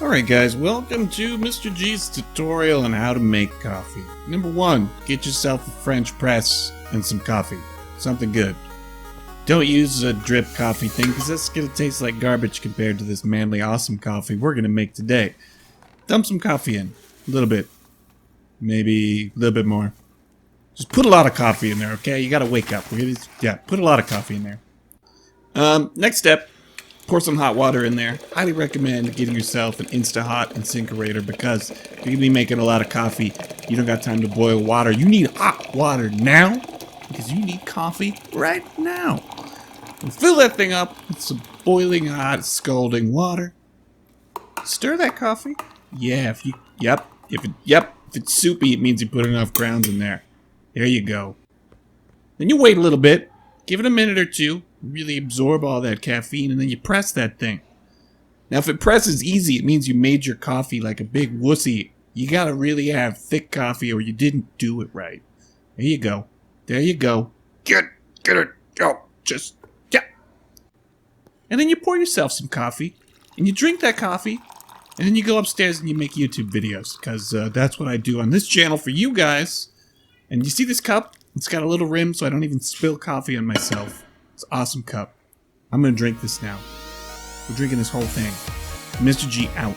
Alright guys, welcome to Mr. G's tutorial on how to make coffee. Number 1, get yourself a French press and some coffee. Something good. Don't use a drip coffee thing because that's going to taste like garbage compared to this manly awesome coffee we're going to make today. Dump some coffee in. A little bit. Maybe a little bit more. Just put a lot of coffee in there, okay? You got to wake up. Put a lot of coffee in there. Next step. Pour some hot water in there. Highly recommend getting yourself an Insta-Hot InSinkErator because if you're going to be making a lot of coffee, you don't got time to boil water. You need hot water now because you need coffee right now. And fill that thing up with some boiling hot, scalding water. Stir that coffee. Yeah, if it's soupy, it means you put enough grounds in there. There you go. Then you wait a little bit. Give it a minute or two. Really absorb all that caffeine, and then you press that thing. Now, if it presses easy, it means you made your coffee like a big wussy. You gotta really have thick coffee, or you didn't do it right. There you go. There you go. Get it. Go. Just, yeah. And then you pour yourself some coffee, and you drink that coffee, and then you go upstairs and you make YouTube videos, because that's what I do on this channel for you guys. And you see this cup? It's got a little rim, so I don't even spill coffee on myself. It's an awesome cup. I'm gonna drink this now. We're drinking this whole thing. Mr. G out.